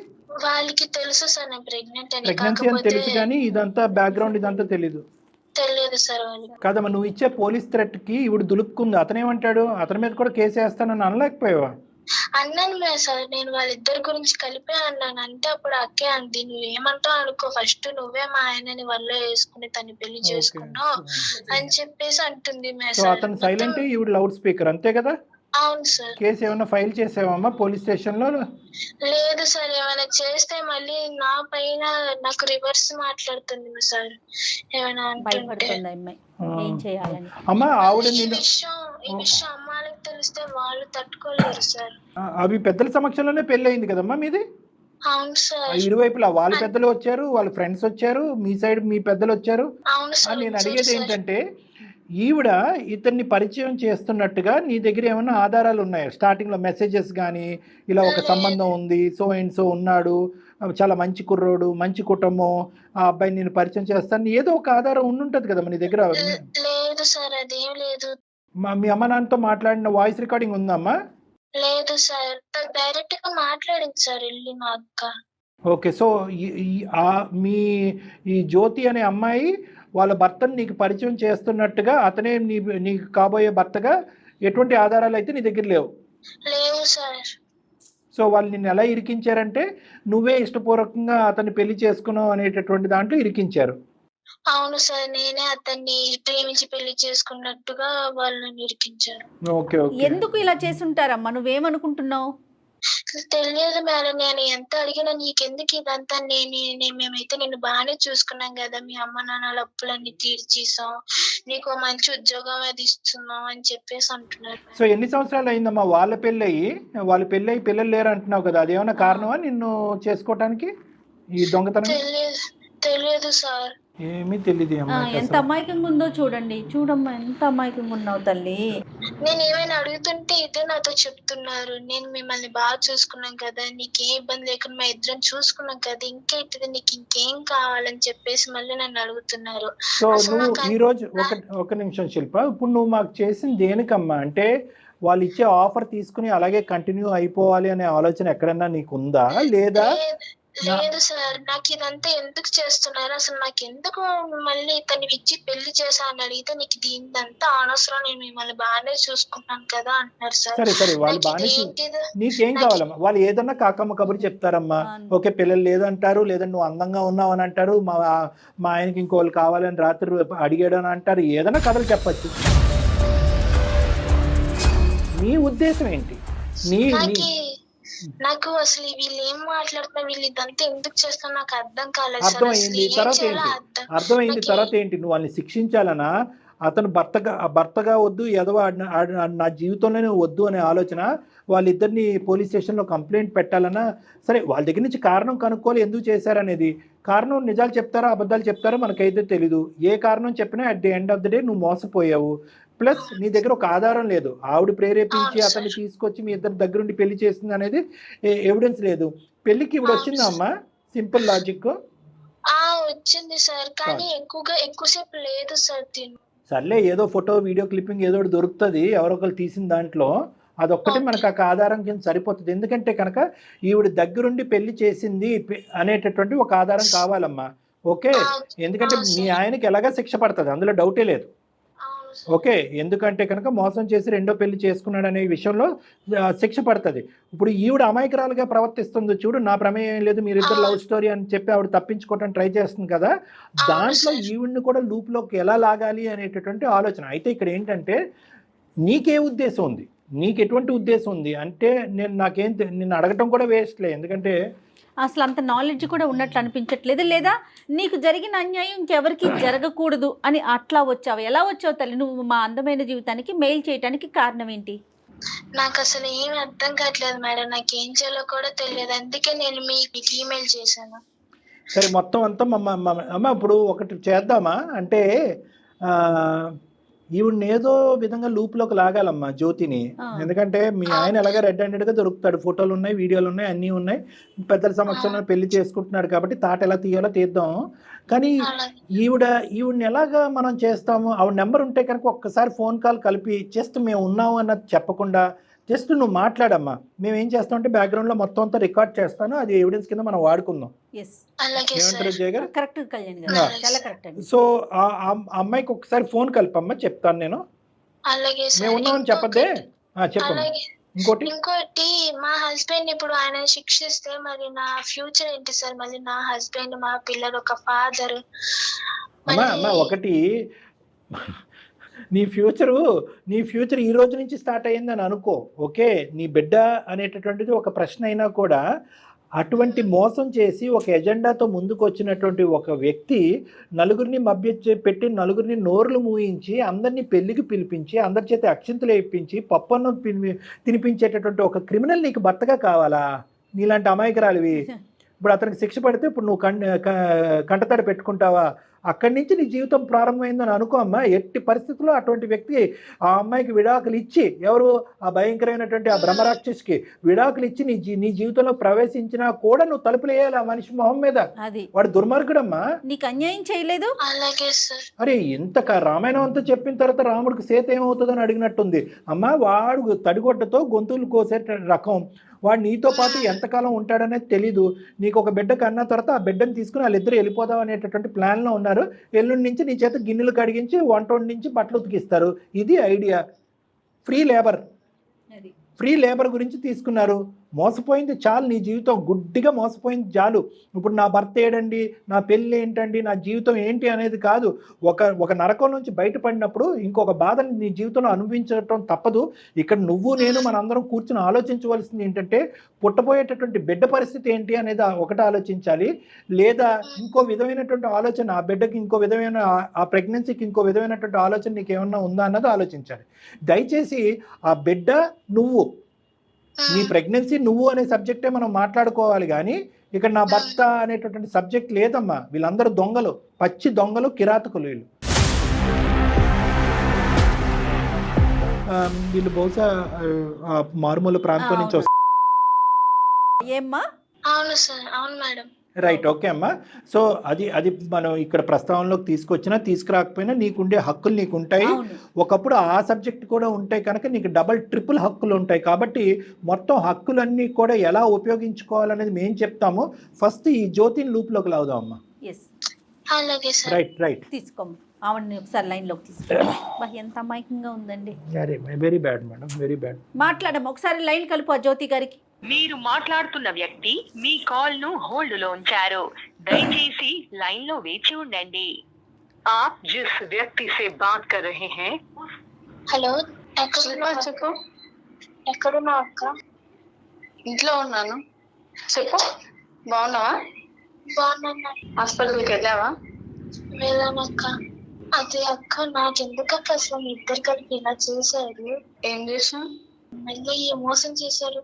వాళ్ళకి తెలుసు సార్ నేను ప్రెగ్నెంట్ అని, ప్రెగ్నెన్సీ అని తెలుసు కానీ ఇదంతా బ్యాక్గ్రౌండ్ ఇదంతా తెలీదు. తెలియదు సార్ వాళ్ళకి. కాదమ్మా, నువ్వు ఇచ్చే పోలీస్ థ్రెట్ కి ఇప్పుడు దులుపుకుంది. అతనేమంటాడు? అతని మీద కూడా కేసు వేస్తానని అనలేకపోయావా? అన్నాను సార్, నేను వాళ్ళిద్దరి గురించి కలిపే అన్నాను. అంటే అప్పుడు అక్కే అంది, నువ్వేమంటావు అనుకో, ఫస్ట్ నువ్వే మా ఆయనని వల్ల వేసుకుని తను పెళ్లి చేసుకున్నావు అని చెప్పేసి అంటుంది. అతను సైలెంట్, ఈవిడ లౌడ్ స్పీకర్, అంతే కదా? అవును సార్. కేసు ఏమైనా ఫైల్ చేసావమ్మా పోలీస్ స్టేషన్ లో? లేదు సార్, ఏమైనా చేస్తే మళ్ళీ నా పైన నాకు రివర్స్ మాట్లాడుతుంది సార్. ఏమైనా ఏం చేయాలని అమ్మా ఆవిడ ఈ విషయం అమ్మాయికి తెలిస్తే వాళ్ళు తట్టుకోలేరు సార్. అవి పెద్దల సమక్షంలోనే పెళ్లి అయింది కదమ్మా మీది? అవును సార్. ఇరువైపులా వాళ్ళ పెద్దలు వచ్చారు, వాళ్ళ ఫ్రెండ్స్ వచ్చారు, మీ సైడ్ మీ పెద్దలు వచ్చారు. అవును సార్. నేను అడిగేది ఏంటంటే, ఈవిడ ఇతన్ని పరిచయం చేస్తున్నట్టుగా నీ దగ్గర ఏమైనా ఆధారాలు ఉన్నాయా? స్టార్టింగ్ లో మెసేజెస్ కానీ, ఇలా ఒక సంబంధం ఉంది, సో అండ్ సో ఉన్నాడు, చాలా మంచి కుర్రోడు, మంచి కుటుంబం, ఆ అబ్బాయిని నేను పరిచయం చేస్తాను, ఏదో ఒక ఆధారం ఉండుంటది కదా నీ దగ్గర? లేదు సార్, అదేం లేదు. మీ అమ్మ నాన్నతో మాట్లాడిన వాయిస్ రికార్డింగ్ ఉందమ్మా? లేదు సార్, డైరెక్ట్ గా మాట్లాడింది సార్ వెళ్ళి మా అక్క. ఓకే, సో మీ ఈ జ్యోతి అనే అమ్మాయి వాళ్ళ భర్తను నీకు పరిచయం చేస్తున్నట్టుగా, అతనే నీకు కాబోయే భర్తగా ఎటువంటి ఆధారాలు అయితే నీ దగ్గర లేవు? లేవు సార్. సో వాళ్ళు నిన్ను ఎలా ఇరికించారంటే, నువ్వే ఇష్టపూర్వకంగా అతన్ని పెళ్లి చేసుకున్నావు అనేటటువంటి దాంట్లో ఇరికించారు. అవును సార్, నేనే అతన్ని ప్రేమించి పెళ్లి చేసుకున్నట్టుగా వాళ్ళని ఇరికించారు. Okay okay. ఎందుకు ఇలా చేసుంటారమ్మా? నువ్వేమనుకుంటున్నావు? తెలియదు మేడం, నేను ఎంత అడిగినా నీకెందుకు ఇదంతా, మేమైతే నిన్ను బాగానే చూసుకున్నాం కదా, మీ అమ్మ నాన్నల అప్పులన్నీ తీర్చేసాం, నీకు మంచి ఉద్యోగం అది ఇస్తున్నాం అని చెప్పేసి అంటున్నారు. సో ఎన్ని సంవత్సరాలు అయిందమ్మా వాళ్ళ పెళ్ళయి పిల్లలు లేరు అంటున్నావు కదా, అదేమన్నా కారణమా నిన్ను చేసుకోవటానికి ఈ దొంగతనం? తెలియదు సార్. ఏమీ తెలియదు. ఎంత అమాయకంగా ఉందో చూడమ్మా, ఎంత అమాయకంగా ఉన్నావు తల్లి. నేను ఏమైనా అడుగుతుంటే ఇదే నాతో చెప్తున్నారు, నేను మిమ్మల్ని బాగా చూసుకున్నాం కదా, నీకేం ఇబ్బంది లేకుండా మా ఇద్దరం చూసుకున్నాం కదా, ఇంకేంటిది నీకు ఇంకేం కావాలని చెప్పేసి మళ్ళీ నన్ను అడుగుతున్నారు. సో నువ్వు ఈ రోజు ఒక నిమిషం శిల్ప, ఇప్పుడు నువ్వు మాకు చేసింది దేనికమ్మా? అంటే వాళ్ళు ఇచ్చే ఆఫర్ తీసుకుని అలాగే కంటిన్యూ అయిపోవాలి అనే ఆలోచన ఎక్కడన్నా నీకు ఉందా లేదా? లేదు సార్, నాకు ఇదంతా ఎందుకు చేస్తున్నారు అసలు, నాకు ఎందుకు మళ్ళీ ఇతన్ని ఇచ్చి పెళ్లి చేశా అని అడిగితే నీకు దీనిదంతా అనవసరం, నేను మిమ్మల్ని బాగానే చూసుకున్నాను కదా అంటున్నారు సార్. సరే సరే, వాళ్ళు బాగానే నీకేం కావాలమ్మా? వాళ్ళు ఏదన్నా కాకమ్మ కబురు చెప్తారమ్మా. ఓకే, పిల్లలు లేదంటారు, లేదా నువ్వు అందంగా ఉన్నావు అని అంటారు, మా ఆయనకి ఇంకోళ్ళు కావాలని రాత్రి అడిగాడు అని అంటారు, ఏదైనా కథలు చెప్పచ్చు. నీ ఉద్దేశం ఏంటి? నాకు అసలు వీళ్ళు ఏం మాట్లాడుతున్నా, వీళ్ళు ఇదంతా ఎందుకు చేస్తున్నా నాకు అర్థం కాలేదు. అర్థమైంది. తర్వాత ఏంటి? నువ్వు వాళ్ళని శిక్షించాలనా? అతను భర్తగా వద్దు, ఎదవ నా జీవితంలోనే వద్దు అనే ఆలోచన, వాళ్ళిద్దరిని పోలీస్ స్టేషన్లో కంప్లైంట్ పెట్టాలన్నా? సరే, వాళ్ళ దగ్గర నుంచి కారణం కనుక్కోవాలి ఎందుకు చేశారనేది. కారణం నిజాలు చెప్తారా అబద్ధాలు చెప్తారో మనకైతే తెలీదు. ఏ కారణం చెప్పినా at the end of the day నువ్వు మోసపోయావు. ప్లస్ నీ దగ్గర ఒక ఆధారం లేదు, ఆవిడ ప్రేరేపించి అతన్ని తీసుకొచ్చి మీ ఇద్దరు దగ్గరుండి పెళ్లి చేస్తుంది అనేది ఎవిడెన్స్ లేదు. పెళ్లికి ఇప్పుడు వచ్చిందా అమ్మా? Simple logic. వచ్చింది సార్, కానీ ఎక్కువసేపు లేదు సార్. సర్లే, ఏదో ఫోటో వీడియో క్లిప్పింగ్ ఏదో దొరుకుతుంది ఎవరొకరు తీసిన దాంట్లో, అదొక్కటి మనకు ఆ ఆధారం కింద సరిపోతుంది. ఎందుకంటే కనుక ఈవిడ దగ్గరుండి పెళ్లి చేసింది అనేటటువంటి ఒక ఆధారం కావాలమ్మా. ఓకే, ఎందుకంటే మీ ఆయనకి ఎలాగా శిక్ష పడుతుంది, అందులో డౌటే లేదు. ఓకే, ఎందుకంటే కనుక మోసం చేసి రెండో పెళ్లి చేసుకున్నాడు అనే విషయంలో శిక్ష పడుతుంది. ఇప్పుడు ఈవిడ అమాయకురాలుగా ప్రవర్తిస్తుంది చూడు, నా ప్రమేయం లేదు, మీరిద్దరు లవ్ స్టోరీ అని చెప్పి ఆవిడ తప్పించుకోవడానికి ట్రై చేస్తుంది కదా, దాంట్లో ఈవిడ్ని కూడా లూప్లోకి ఎలా లాగాలి అనేటటువంటి ఆలోచన. అయితే ఇక్కడ ఏంటంటే నీకే ఉద్దేశం ఉంది, నీకు ఎటువంటి ఉద్దేశం ఉంది అంటే నిన్ను అడగటం కూడా వేస్ట్లే, ఎందుకంటే అసలు అంత నాలెడ్జ్ కూడా ఉన్నట్లు అనిపించట్లేదు. లేదా నీకు జరిగిన అన్యాయం ఇంకెవరికి జరగకూడదు అని అట్లా వచ్చావు? ఎలా వచ్చావు తల్లి నువ్వు మా అందమైన జీవితానికి మెయిల్ చేయడానికి కారణం ఏంటి? నాకు అసలు ఏమి అర్థం కావట్లేదు మేడం, నాకు ఏం చేయాలో కూడా తెలియదు, అందుకే నేను మీకు ఈమెయిల్ చేశాను. సరే, మొత్తం అంతా అమ్మ ఇప్పుడు ఒకటి చేద్దామా అంటే, ఈవిడ్ని ఏదో విధంగా లూప్లోకి లాగాలమ్మా జ్యోతిని. ఎందుకంటే మీ ఆయన ఎలాగ రెడ్ హ్యాండెడ్గా దొరుకుతాడు, ఫోటోలు ఉన్నాయి, వీడియోలు ఉన్నాయి, అన్నీ ఉన్నాయి, పెద్దల సమక్షంలో పెళ్లి చేసుకుంటున్నాడు కాబట్టి తాట ఎలా తీయాలో తీద్దాం. కానీ ఈవిడ్ని ఎలాగా మనం చేస్తాము? ఆవిడ నెంబర్ ఉంటే కనుక ఒక్కసారి ఫోన్ కాల్ కలిపి జస్ట్ మేము ఉన్నాము అన్నది చెప్పకుండా జస్ట్ నువ్వు మాట్లాడమ్మా, మేము ఏం చేస్తామంటే బ్యాక్గ్రౌండ్లో మొత్తం అంతా రికార్డ్ చేస్తాను, అది ఎవిడెన్స్ కింద మనం వాడుకుందాం. ఏమంటారు జయ గారు? సో ఆ అమ్మాయికి ఒకసారి ఫోన్ కలిపమ్మా, చెప్తాను నేను. మేము ఉన్నామని చెప్పద్దే, చెప్పమ్మా. ఇంకోటి మా హస్బెండ్ ఇప్పుడు ఆయన శిక్షిస్తే మరి నా ఫ్యూచర్ ఏంటి సార్? మళ్ళీ నా హస్బెండ్, మా పిల్లలు, ఒక ఫాదర్. అమ్మా ఒకటి, నీ ఫ్యూచర్ ఈ రోజు నుంచి స్టార్ట్ అయ్యిందని అనుకో. ఓకే, నీ బిడ్డ అనేటటువంటిది ఒక ప్రశ్న అయినా కూడా అటువంటి మోసం చేసి ఒక ఎజెండాతో ముందుకు వచ్చినటువంటి ఒక వ్యక్తి నలుగురిని పెట్టి నలుగురిని నోరులు మూయించి అందరినీ పెళ్లికి పిలిపించి అందరి చేత అక్షింతలు వేయించి పప్పన్నం తినిపించేటటువంటి ఒక క్రిమినల్ నీకు భర్తగా కావాలా? నీలాంటి అమాయకురాలివి. ఇప్పుడు అతనికి శిక్ష పడితే ఇప్పుడు నువ్వు కంటతడి పెట్టుకుంటావా? అక్కడి నుంచి నీ జీవితం ప్రారంభమైందని అనుకో అమ్మా. ఎట్టి పరిస్థితుల్లో అటువంటి వ్యక్తి ఆ అమ్మాయికి విడాకులు ఇచ్చి, ఎవరు ఆ భయంకరమైనటువంటి ఆ బ్రహ్మరాక్షసికి విడాకులు ఇచ్చి నీ జీవితంలో ప్రవేశించినా కూడా నువ్వు తలుపులు వేయాలి ఆ మనిషి మొహం మీద. వాడు దుర్మార్గుడమ్మా, నీకు అన్యాయం చేయలేదు. అరే ఇంత రామాయణం అంతా చెప్పిన తర్వాత రాముడికి సీత ఏమవుతుందని అడిగినట్టుంది అమ్మా. వాడు తడిగొడ్డతో గొంతులు కోసే రకం, వాడు నీతో పాటు ఎంతకాలం ఉంటాడనేది తెలీదు. నీకు ఒక బిడ్డ కన్నా తర్వాత ఆ బిడ్డను తీసుకుని వాళ్ళిద్దరు వెళ్ళిపోదాం అనేటటువంటి ప్లాన్లో ఉన్నారు. ఎల్లుండి నుంచి నీ చేత గిన్నెలు కడిగించి వంట వండించి బట్టలు ఉతికిస్తారు. ఇది ఐడియా. ఫ్రీ లేబర్ గురించి తీసుకున్నారు. మోసపోయింది చాలు, నీ జీవితం గుడ్డిగా మోసపోయింది చాలు. ఇప్పుడు నా భర్త ఏడండి, నా పెళ్ళి ఏంటండి, నా జీవితం ఏంటి అనేది కాదు. ఒక నరకం నుంచి బయటపడినప్పుడు ఇంకొక బాధని నీ జీవితంలో అనుభవించడం తప్పదు. ఇక్కడ నువ్వు నేను మనందరం కూర్చుని ఆలోచించవలసింది ఏంటంటే, పుట్టబోయేటటువంటి బిడ్డ పరిస్థితి ఏంటి అనేది ఒకటి ఆలోచించాలి. లేదా ఇంకో విధమైనటువంటి ఆలోచన, ఆ బిడ్డకి ఇంకో విధమైన, ఆ ప్రెగ్నెన్సీకి ఇంకో విధమైనటువంటి ఆలోచన నీకు ఏమన్నా ఉందా అన్నది ఆలోచించాలి. దయచేసి ఆ బిడ్డ నువ్వు, నీ ప్రెగ్నెన్సీ నువ్వు అనే సబ్జెక్టే మనం మాట్లాడుకోవాలి. కానీ ఇక్కడ నా భర్త అనేటటువంటి సబ్జెక్ట్ లేదమ్మా. వీళ్ళందరూ దొంగలు, పచ్చి దొంగలు, కిరాతకులు వీళ్ళు. వీళ్ళు బహుశా మారుమూల ప్రాంతం నుంచి వస్తారు. ఏమ్మా? అవును సార్, అవును మేడం. రైట్, ఓకే అమ్మా. సో అది మనం ఇక్కడ ప్రస్తావనలోకి తీసుకొచ్చినా తీసుకురాకపోయినా నీకుండే హక్కులు నీకు ఉంటాయి. అవును. ఒకప్పుడు ఆ సబ్జెక్ట్ కూడా ఉంటాయి కనుక నీకు డబల్ ట్రిపుల్ హక్కులు ఉంటాయి. కాబట్టి మొత్తం హక్కులన్నీ కూడా ఎలా ఉపయోగించుకోవాలనేది మేము చెప్తాము. ఫస్ట్ ఈ జ్యోతిని లూప్లోకి లాగుదాం అమ్మా. ఎస్, అలాగే సార్. రైట్. తీసుకోమ్మ ఆవిడని ఒకసారి లైన్లోకి తీసుకోండి. బా ఎంత అమాయకంగా ఉందండి. Very bad madam, very bad. మాట్లాడమ్మ, ఒకసారి లైన్ కలుపు ఆ జ్యోతి గారికి. మీరు మాట్లాడుతున్న వ్యక్తి మీ కాల్ ను హోల్డ్ లో ఉంచారు. దయచేసి లైన్ లో వేచి ఉండండి. आप जिस व्यक्ति से बात कर रहे हैं హలో, చెప్పు. ఎక్కడున్నా అక్క? ఇంట్లో ఉన్నాను. చెప్పు. బాగున్నావా? బాగున్నా. హాస్పిటల్కి వెళ్ళావా? వెళ్ళానక్క. అదే అక్క, నాకెందుకు అక్క అసలు మీ ఇద్దరు కలిపి ఇలా చేశారు? ఏం చేసాం? మళ్ళీ మోసం చేశారు.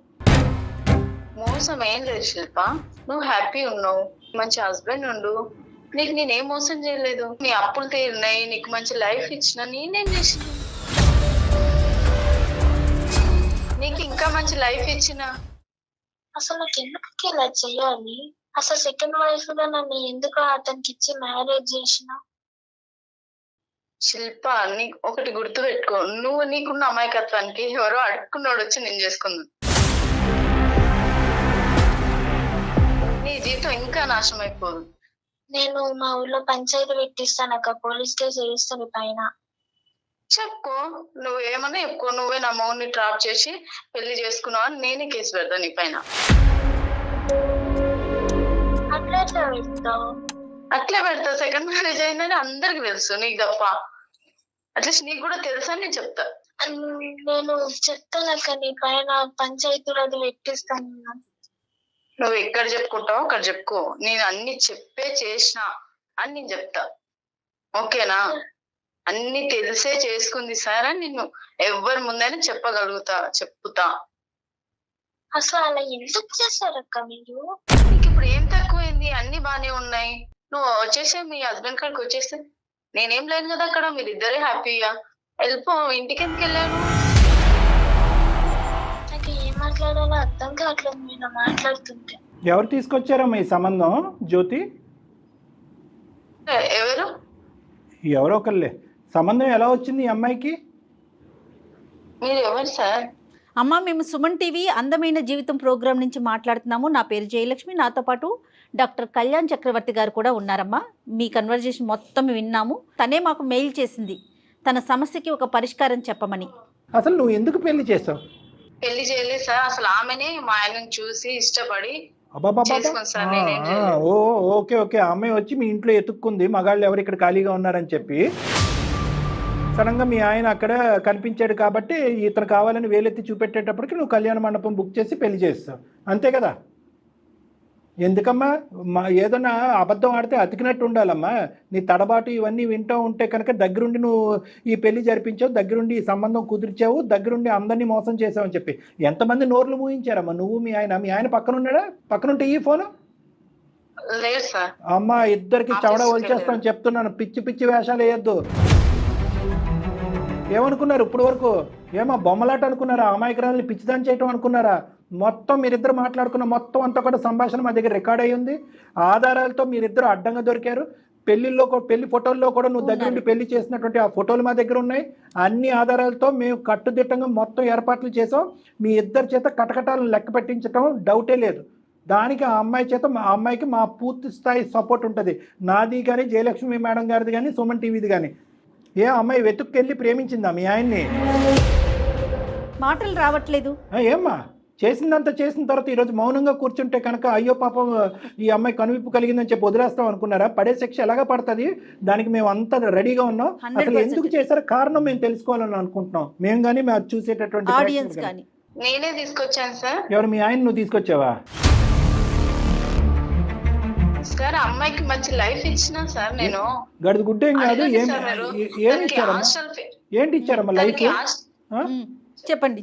మోసం ఏం లేదు శిల్ప, నువ్వు హ్యాపీ ఉన్నావు, మంచి హస్బెండ్ ఉండు, నీకు నేనేం మోసం చేయలేదు. నీ అప్పులు తీరినాయి, నీకు మంచి లైఫ్ ఇచ్చిన, నేనేం చేసిన? నీకు ఇంకా మంచి లైఫ్ ఇచ్చిన. అసలు నాకు ఎందుకు ఇలా చెయ్యాలి? అసలు సెకండ్ వైఫ్ గా నన్ను ఎందుకు అతనికి ఇచ్చి మ్యారేజ్ చేసిన? శిల్ప, ఒకటి గుర్తు పెట్టుకో, నువ్వు నీకున్న అమాయకత్వానికి ఎవరో అడుక్కున్నాడు వచ్చి నేను చేసుకున్నాను. నీ జీవితం ఇంకా నాశనం అయిపోదు. నేను మా ఊర్లో పంచాయతీ పెట్టిస్తాను అక్క, పోలీస్ కేసు వేస్తాను పైన. చెప్పుకో, నువ్వేమన్నా చెప్పుకో, నువ్వే నా మౌన్ని ట్రాప్ చేసి పెళ్లి చేసుకున్నావు అని నేనే కేసు పెడతా నీ పైన. అట్లా ఎట్లా పెడతావు? అట్లే పెడతా. సెకండ్ మ్యారేజ్ అయిందని అందరికి తెలుసు, నీకు తప్ప. అట్లీస్ట్ నీకు కూడా తెలుసా అని నేను చెప్తా. నేను చెప్తాను అక్క, నీ పైన పంచాయతీలో అది పెట్టిస్తాను. నువ్వు ఎక్కడ చెప్పుకుంటావో అక్కడ చెప్పుకో, నేను అన్ని చెప్పే చేసిన అని నేను చెప్తా. ఓకేనా? అన్ని తెలిసే చేసుకుంది సార్ అని నిన్ను ఎవరి ముందైనా చెప్పుతా. అసలు అలా ఎందుకు చేశారక్క మీరు? నీకు ఇప్పుడు ఏం తక్కువైంది? అన్ని బానే ఉన్నాయి. నువ్వు వచ్చేసే మీ హస్బెండ్ కాడికి వచ్చేస్తే నేనేం లేను కదా అక్కడ, మీరిద్దరే హ్యాపీగా వెళ్ళిపో. ఇంటికి ఎందుకు వెళ్ళాను? నాకు ఏం మాట్లాడాలో అర్థం కావట్లేదు మీరు మాట్లాడుతుంటే. ఎవరు తీసుకొచ్చారమ్మా ఈ సంబంధం జ్యోతి? ఎవరు? ఎవరో ఒకళ్ళే. సంబంధం ఎలా వచ్చింది ఈ అమ్మాయికి? మీరు ఎవరు సార్? అమ్మ, మేము సుమన్ టీవీ అందమైన జీవితం ప్రోగ్రాం నుంచి మాట్లాడుతున్నాము. నా పేరు జయలక్ష్మి, నాతో పాటు డాక్టర్ కళ్యాణ్ చక్రవర్తి గారు కూడా ఉన్నారమ్మా. మీ కన్వర్జేషన్ మొత్తం విన్నాము. తనే మాకు మెయిల్ చేసింది తన సమస్యకి ఒక పరిష్కారం చెప్పమని. అసలు నువ్వు ఎందుకు పెళ్లి చేసావు? పెళ్లి చేయలేదు సార్, అసలు ఆమెనే మా ఆయనను చూసి ఇష్టపడి చేసుకుంది సార్. ఓకే. ఆ అమ్మాయి వచ్చి మీ ఇంట్లో ఎత్తుక్కుంది, మగాళ్ళు ఎవరు ఇక్కడ ఖాళీగా ఉన్నారని చెప్పి. సడన్గా మీ ఆయన అక్కడ కనిపించాడు కాబట్టి ఇతను కావాలని వేలెత్తి చూపెట్టేటప్పటికి నువ్వు కళ్యాణ మండపం బుక్ చేసి పెళ్లి చేస్తావు, అంతే కదా? ఎందుకమ్మా ఏదన్నా అబద్ధం ఆడితే అతికినట్టు ఉండాలమ్మా. నీ తడబాటు ఇవన్నీ వింటూ ఉంటే కనుక దగ్గరుండి నువ్వు ఈ పెళ్లి జరిపించావు, దగ్గరుండి ఈ సంబంధం కుదిర్చావు, దగ్గరుండి అందరినీ మోసం చేసావు అని చెప్పి ఎంతమంది నోర్లు మూయించారమ్మా నువ్వు మీ ఆయన? మీ ఆయన పక్కన ఉన్నాడా? పక్కనుంటే ఈ ఫోను లేదు సార్. అమ్మా, ఇద్దరికి చవడ వచ్చేస్తామని చెప్తున్నాను. పిచ్చి వేషాలు వేయద్దు. ఏమనుకున్నారు ఇప్పుడు వరకు? ఏమో బొమ్మలాట అనుకున్నారా? అమాయకురాలని పిచ్చిదాన్ని చేయటం అనుకున్నారా? మొత్తం మీరిద్దరు మాట్లాడుకున్న మొత్తం అంతా కూడా సంభాషణ మా దగ్గర రికార్డ్ అయ్యి ఉంది. ఆధారాలతో మీరిద్దరు అడ్డంగా దొరికారు. పెళ్లి ఫోటోల్లో కూడా నువ్వు దగ్గరుండి పెళ్లి చేసినటువంటి ఆ ఫోటోలు మా దగ్గర ఉన్నాయి. అన్ని ఆధారాలతో మేము కట్టుదిట్టంగా మొత్తం ఏర్పాట్లు చేసాం. మీ ఇద్దరి చేత కటకటాలను లెక్క పెట్టించడం డౌటే లేదు. దానికి ఆ అమ్మాయికి మా పూర్తి స్థాయి సపోర్ట్ ఉంటుంది. నాది కానీ, జయలక్ష్మి మేడం గారిది కానీ, సుమన్ టీవీది కానీ. ఏ అమ్మాయి వెతుక్కెళ్ళి ప్రేమించిందా మీ ఆయన్ని? మాటలు రావట్లేదు. ఏమ్మా చేసిందంతా చేసిన తర్వాత ఈరోజు మౌనంగా కూర్చుంటే కనుక అయ్యో పాపం ఈ అమ్మాయి కనువిప్పు కలిగిందని చెప్పి వదిలేస్తాం అనుకున్నారా? పడే శిక్ష ఎలాగా పడుతుంది, దానికి మేము అంతా రెడీగా ఉన్నాం. అసలు ఎందుకు చేశారో కారణం మేము తెలుసుకోవాలని అనుకుంటున్నాం. మేము కానీ మేము చూసేటటువంటి ఆడియన్స్ కానీ. నేనే తీసుకొచ్చాను సార్. ఎవరు? మీ ఆయన నువ్వు తీసుకొచ్చావా? సార్, అమ్మాయికి మంచి లైఫ్ ఇచ్చినా సార్ నేను. గడిది గుడ్డేం కాదు. ఏమి ఇచ్చారమ్మా? ఏంటి ఇచ్చారమ్మా లైఫ్? చెప్పండి.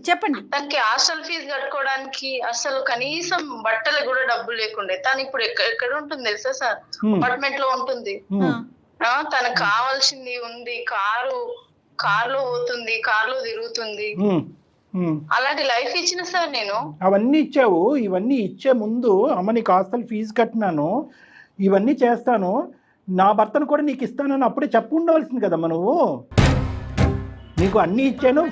తనకి హాస్టల్ ఫీజు కట్టుకోవడానికి అసలు కనీసం బట్టలు కూడా డబ్బులు లేకుండే. తను ఇప్పుడు ఎక్కడ ఉంటుంది తెలుసా సార్? అపార్ట్మెంట్ లో ఉంటుంది. తనకు కావాల్సింది ఉంది, కారులో పోతుంది, కారులో తిరుగుతుంది. అలాంటి లైఫ్ ఇచ్చిన సార్ నేను. అవన్నీ ఇచ్చావు. ఇవన్నీ ఇచ్చే ముందు అమ్మ నీకు హాస్టల్ ఫీజు కట్టినాను, ఇవన్నీ చేస్తాను, నా భర్తను కూడా నీకు ఇస్తానని అప్పుడే చెప్పు ఉండవలసింది కదమ్మా నువ్వు. నీకు అన్నీ ఇచ్చాను,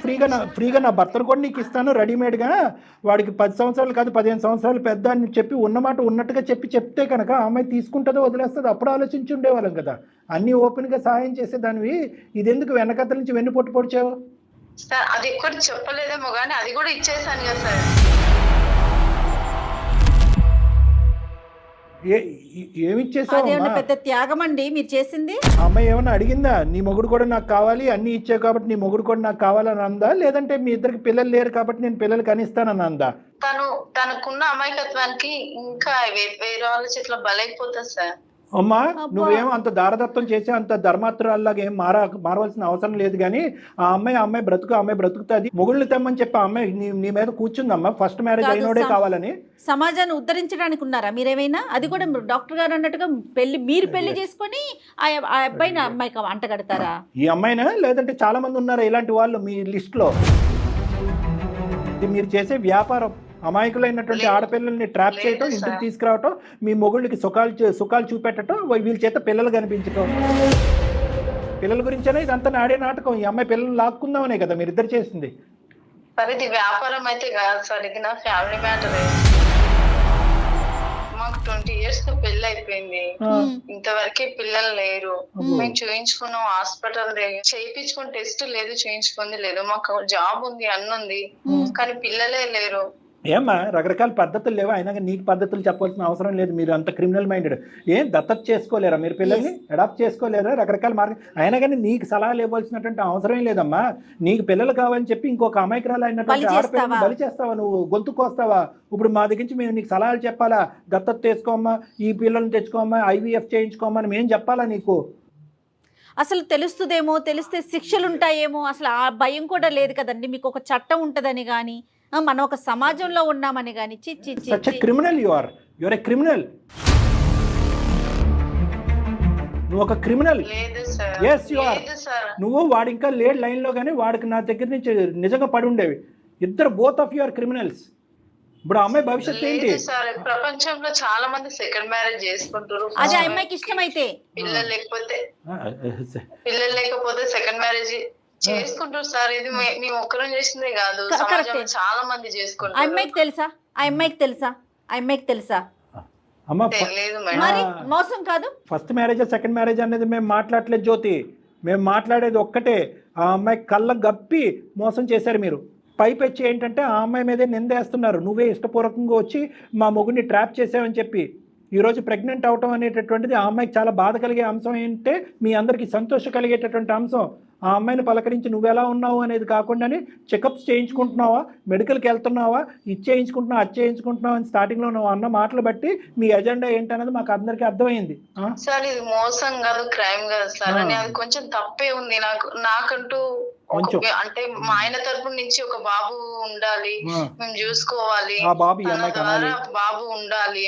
ఫ్రీగా నా భర్తను కూడా నీకు ఇస్తాను రెడీమేడ్గా, వాడికి 10 సంవత్సరాలు కాదు 15 సంవత్సరాలు పెద్ద అని చెప్పి ఉన్నమాట ఉన్నట్టుగా చెప్తే కనుక ఆ అమ్మాయి తీసుకుంటుందో వదిలేస్తుందో అప్పుడు ఆలోచించి ఉండేవాళ్ళం కదా. అన్నీ ఓపెన్గా సహాయం చేసేదానివి, ఇదెందుకు వెనకత్త నుంచి వెన్ను పొట్టు పొడిచావు? సార్ అది ఎక్కడ చెప్పలేదేమో కానీ అది కూడా ఇచ్చేసాను కదా సార్. ఏమిచ్చేసావు? అదేమన్నా పెద్ద త్యాగం అండి మీరు చేసింది? ఆ అమ్మాయి ఏమన్నా అడిగిందా నీ మొగుడు కూడా నాకు కావాలి, అన్నీ ఇచ్చావు కాబట్టి నీ మొగుడు కూడా నాకు కావాలని అందా, లేదంటే మీ ఇద్దరికి పిల్లలు లేరు కాబట్టి నేను పిల్లలు కనిస్తానని అందా? తనకున్న అమాయకత్వానికి ఇంకా వేరే వాళ్ళ చేతిలో బలైపోతుంది సార్. అమ్మా నువ్వేం అంత దారదత్తం చేసి అంత ధర్మాత్రాల్లాగా ఏం మారవలసిన అవసరం లేదు. కానీ ఆ అమ్మాయి బ్రతుకుతుంది. మొగుళ్ళు తెమ్మని చెప్పి ఆ అమ్మాయి నీ మీద కూర్చుందమ్మా, ఫస్ట్ మ్యారేజ్ అయినోడే కావాలని. సమాజాన్ని ఉద్ధరించడానికి ఉన్నారా మీరేమైనా? అది కూడా డాక్టర్ గారు అన్నట్టుగా మీరు పెళ్లి చేసుకొని ఆ అబ్బాయిని అమ్మాయికి అంట కడతారా? ఈ అమ్మాయినా లేదంటే చాలా మంది ఉన్నారా ఇలాంటి వాళ్ళు మీ లిస్ట్ లో? మీరు చేసే వ్యాపారం అమాయకులైనటువంటి ఆడపిల్లల్ని ట్రాప్ చేయటం, ఇంటికి తీసుకురావటం, మీ మొగుళ్ళకి సుఖాలు చూపెట్టడం, వీళ్ళ చేత పిల్లలు కనిపించటం. పిల్లల గురించేనా ఇదంతా ఆడే నాటకం? ఈ అమ్మాయి పిల్లలు లాక్కుందామనే కదా మీరిద్దరు చేసింది. సార్ ఇది వ్యాపారం అయితే కాదు సార్, ఇది నా ఫ్యామిలీ మ్యాటర్. మాకు 20 years తో పెళ్లి అయిపోయింది, ఇంతవరకే పిల్లలు లేరు. మేము చూయించుకున్నాం, హాస్పిటల్ చేయించుకుని టెస్ట్ లేదు, చూయించుకుంది లేదు. మాకు జాబ్ ఉంది, అన్నుంది, కానీ పిల్లలే లేరు. ఏమ్మా రకరకాల పద్ధతులు లేవా? అయినా నీకు పద్ధతులు చెప్పాల్సిన అవసరం లేదు. మీరు అంత క్రిమినల్ మైండెడ్. ఏం దత్తత చేసుకోలేరా మీరు? పిల్లల్ని అడాప్ట్ చేసుకోలేరా? రకరకాల మార్గం. అయినా కానీ నీకు సలహాలు ఇవ్వాల్సినటువంటి అవసరం లేదమ్మా. నీకు పిల్లలు కావాలని చెప్పి ఇంకొక అమాయకురాలు అయినటువంటి ఆడపిల్లని బలి చేస్తావా నువ్వు? గొంతుకు వస్తావా? ఇప్పుడు మా దగ్గర నుంచి మేము నీకు సలహాలు చెప్పాలా? దత్తత తెచ్చుకోమ్మా, ఈ పిల్లల్ని తెచ్చుకోమ్మా, IVF చేయించుకోమ్మా అని మేము చెప్పాలా నీకు? అసలు తెలుస్తుందేమో, తెలిస్తే శిక్షలు ఉంటాయేమో, అసలు ఆ భయం కూడా లేదు కదండి. మీకు ఒక చట్టం ఉంటుందని కానీ, మనం ఒక సమాజంలో ఉన్నామని కానీ. Criminal you are a criminal. నువ్వు ఒక క్రిమినల్. Yes you are. నువ్వు వాడు ఇంకా లేడు లైన్ లో, కానీ వాడికి నా దగ్గర నుంచి నిజంగా పడి ఉండేవి. ఇద్దరు both of you are criminals. ఇప్పుడు ఆ అమ్మాయి భవిష్యత్తు ఏంటి? ప్రపంచంలో చాలా మంది సెకండ్ మ్యారేజ్ చేసుకుంటారు. అది ఆ అమ్మాయికి ఇష్టమైతే. పిల్లలు లేకపోతే సెకండ్ మ్యారేజ్ చేసుకుంటారు సార్. ఇది మేము ఒక్కరం చేసిందే కాదు, సమాజంలో చాలా మంది చేసుకుంటారు. ఆ అమ్మాయికి తెలుసా? అమ్మ తెలియదు మరి మోసం కాదు. ఫస్ట్ మ్యారేజ్ సెకండ్ మ్యారేజ్ అనేది మేము మాట్లాడలేదు జ్యోతి. మేము మాట్లాడేది ఒక్కటే, ఆ అమ్మాయి కళ్ళ గప్పి మోసం చేశారు మీరు. పైపెచ్చి ఏంటంటే ఆ అమ్మాయి మీదే నిందేస్తున్నారు. నువ్వే ఇష్టపూర్వకంగా వచ్చి మా మొగుడిని ట్రాప్ చేసావని చెప్పి. ఈరోజు ప్రెగ్నెంట్ అవటం అనేటటువంటిది ఆ అమ్మాయికి చాలా బాధ కలిగే అంశం ఏంటంటే, మీ అందరికీ సంతోషం కలిగేటటువంటి అంశం. ఆ అమ్మాయిని పలకరించి నువ్వెలా ఉన్నావు అనేది కాకుండానే చెకప్స్ చేయించుకుంటున్నావా, మెడికల్కి వెళ్తున్నావా, ఇది చేయించుకుంటున్నావా, అది చేయించుకుంటున్నావా అని స్టార్టింగ్లో నువ్వు అన్న మాటలు బట్టి మీ ఎజెండా ఏంటనేది మాకు అందరికీ అర్థమైంది. సార్ ఇది మోసం కాదు, క్రైమ్ కాదు సార్. అని అది కొంచెం తప్పే ఉంది. నాకంటూ అంటే మా ఆయన తరపు నుంచి ఒక బాబు ఉండాలి, మేము చూసుకోవాలి, బాబు ఉండాలి.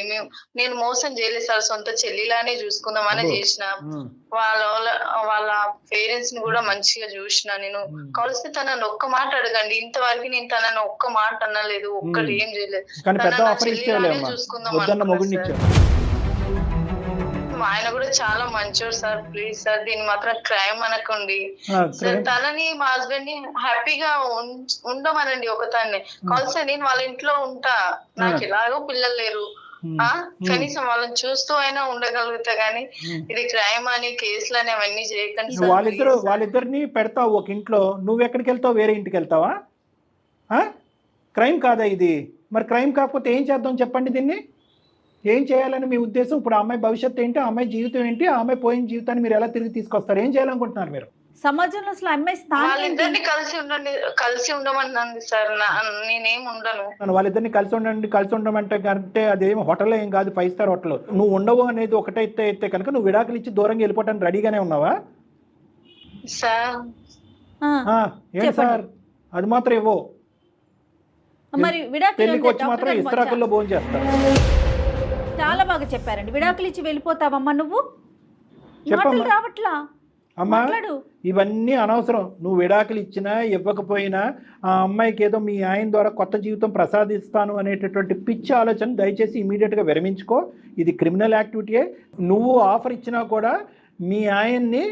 నేను మోసం చేయలేదు సార్, సొంత చెల్లిలానే చూసుకుందామని చేసిన. వాళ్ళ పేరెంట్స్ ని కూడా మంచిగా చూసిన. నేను కలిసి తనని ఒక్క మాట అడగండి, ఇంతవరకు నేను తనని ఒక్క మాట అనలేదు, ఒక్కటి ఏం చేయలేదు. చూసుకుందాం. ఆయన కూడా చాలా మంచోడు సార్. ప్లీజ్ సార్ దీన్ని మాత్రం క్రైమ్ అనకండి సార్. తనని మా హస్బెండ్ ని హ్యాపీగా ఉండమనండి. ఒకదాన్ని కలిసి నేను వాళ్ళ ఇంట్లో ఉంటా, నాకు ఎలాగో పిల్లలు లేరు, కనీసం వాళ్ళని చూస్తూ అయినా ఉండగలుగుతా. గానీ ఇది క్రైమ్ అని కేసులు అని అవన్నీ చేయకండి. వాళ్ళిద్దరిని పెడతావు ఒక ఇంట్లో, నువ్వు ఎక్కడికి వెళ్తావు? వేరే ఇంటికి వెళ్తావా? క్రైమ్ కాదా ఇది? మరి క్రైమ్ కాకపోతే ఏం చేద్దాం చెప్పండి? దీన్ని ఏం చేయాలని మీ ఉద్దేశం? ఇప్పుడు ఆ అమ్మాయి భవిష్యత్తు ఏంటి, ఆ అమ్మాయి జీవితం ఏంటి, ఆ అమ్మాయి పోయిన జీవితాన్ని మీరు ఎలా తిరిగి తీసుకొస్తారు? ఏం చేయాలనుకుంటున్నారు మీరు? సమాజంలో అసలు అమ్మాయి వాళ్ళిద్దరిని కలిసి ఉండమన్నది సార్. నేనేం ఉండను. వాళ్ళిద్దరిని కలిసి ఉండమంటే కంటే అదేం హోటల్ ఏం కాదు, 5 star హోటల్. నువ్వు ఉండవు అనేది ఒకటైతే కనుక నువ్వు విడాకులు ఇచ్చి దూరంగా వెళ్ళిపోవడానికి రెడీగానే ఉన్నావా సార్? ఏంటి సార్ అది మాత్రం ఇవ్వో. మరి పెళ్లికి వచ్చి మాత్రం ఇస్త్రాకుల్లో భోజనం చేస్తారు. చాలా బాగా చెప్పారండి. విడాకులు ఇచ్చి వెళ్ళిపోతావమ్మా నువ్వు? మాటలు రావట్లా. అమ్మా మాట్లాడు. ఇవన్నీ అనవసరం. నువ్వు విడాకులు ఇచ్చినా ఇవ్వకపోయినా ఆ అమ్మాయికి ఏదో మీ ఆయన ద్వారా కొత్త జీవితం ప్రసాదిస్తాను అనేటటువంటి పిచ్చి ఆలోచన దయచేసి ఇమీడియట్గా విరమించుకో. ఇది క్రిమినల్ యాక్టివిటీయే. నువ్వు ఆఫర్ ఇచ్చినా కూడా మీ ఆయన్ని